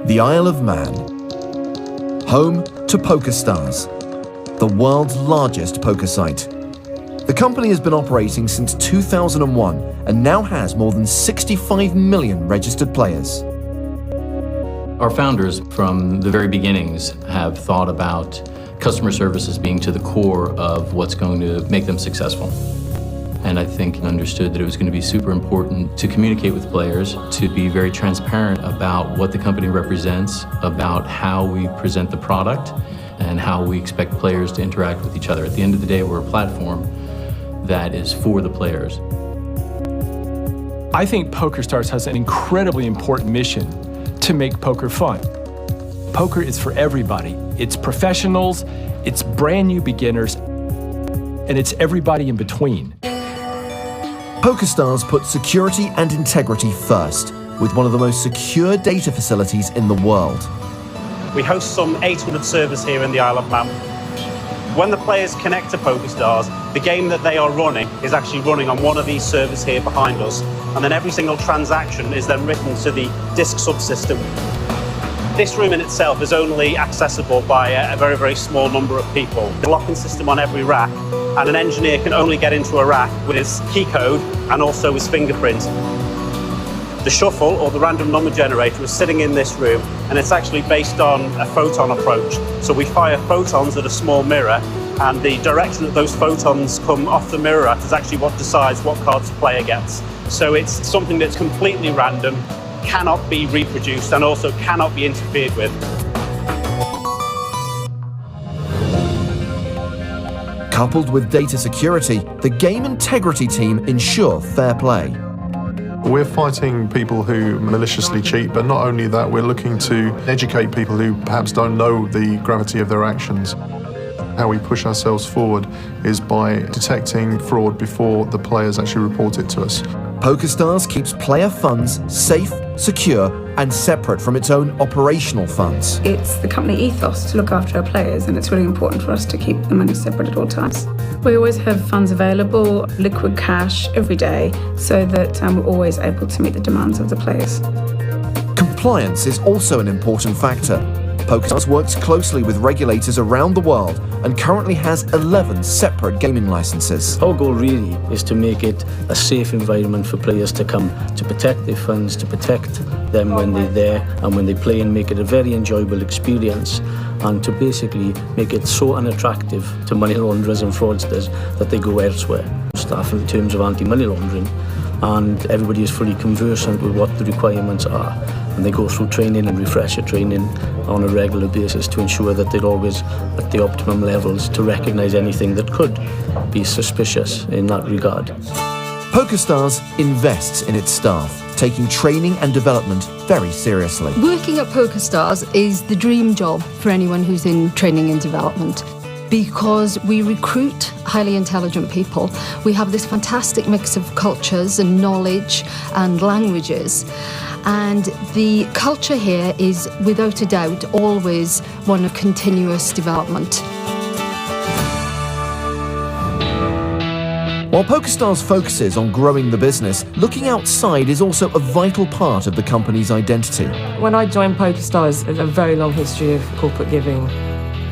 The Isle of Man, home to PokerStars, the world's largest poker site. The company has been operating since 2001 and now has more than 65 million registered players. Our founders, from the very beginnings, have thought about customer service as being to the core of what's going to make them successful. And I think understood that it was going to be super important to communicate with players, to be very transparent about what the company represents, about how we present the product, and how we expect players to interact with each other. At the end of the day, we're a platform that is for the players. I think PokerStars has an incredibly important mission to make poker fun. Poker is for everybody. It's professionals, it's brand new beginners, and it's everybody in between. PokerStars puts security and integrity first, with one of the most secure data facilities in the world. We host some 800 servers here in the Isle of Man. When the players connect to PokerStars, the game that they are running is actually running on one of these servers here behind us, and then every single transaction is then written to the disk subsystem. This room in itself is only accessible by a very, very small number of people. The locking system on every rack, and an engineer can only get into a rack with his key code and also his fingerprint. The shuffle, or the random number generator, is sitting in this room, and it's actually based on a photon approach. So we fire photons at a small mirror, and the direction that those photons come off the mirror at is actually what decides what cards the player gets. So it's something that's completely random, cannot be reproduced, and also cannot be interfered with. Coupled with data security, the game integrity team ensure fair play. We're fighting people who maliciously cheat, but not only that, we're looking to educate people who perhaps don't know the gravity of their actions. How we push ourselves forward is by detecting fraud before the players actually report it to us. PokerStars keeps player funds safe, secure, and separate from its own operational funds. It's the company ethos to look after our players, and it's really important for us to keep the money separate at all times. We always have funds available, liquid cash every day, so that we're always able to meet the demands of the players. Compliance is also an important factor. PokerStars works closely with regulators around the world and currently has 11 separate gaming licenses. Our goal really is to make it a safe environment for players to come, to protect their funds, to protect them when they're there and when they play, and make it a very enjoyable experience, and to basically make it so unattractive to money launderers and fraudsters that they go elsewhere. Staff in terms of anti-money laundering, and everybody is fully conversant with what the requirements are, and they go through training and refresher training on a regular basis to ensure that they're always at the optimum levels to recognise anything that could be suspicious in that regard. PokerStars invests in its staff, taking training and development very seriously. Working at PokerStars is the dream job for anyone who's in training and development, because we recruit highly intelligent people. We have this fantastic mix of cultures and knowledge and languages. And the culture here is, without a doubt, always one of continuous development. While PokerStars focuses on growing the business, looking outside is also a vital part of the company's identity. When I joined PokerStars, there's a very long history of corporate giving.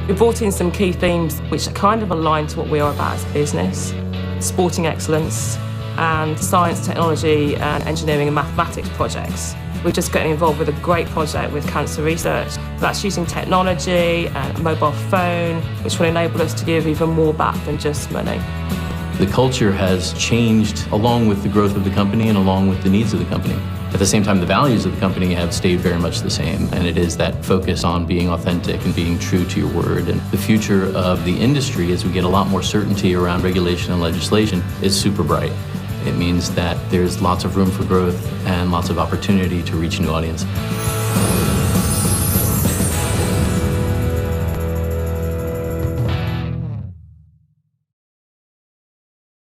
We brought in some key themes which kind of align to what we are about as a business: sporting excellence and science, technology and engineering and mathematics projects. We're just getting involved with a great project with cancer research that's using technology and a mobile phone, which will enable us to give even more back than just money. The culture has changed along with the growth of the company and along with the needs of the company. At the same time, the values of the company have stayed very much the same, and it is that focus on being authentic and being true to your word. And the future of the industry, as we get a lot more certainty around regulation and legislation, is super bright. It means that there's lots of room for growth and lots of opportunity to reach new audience.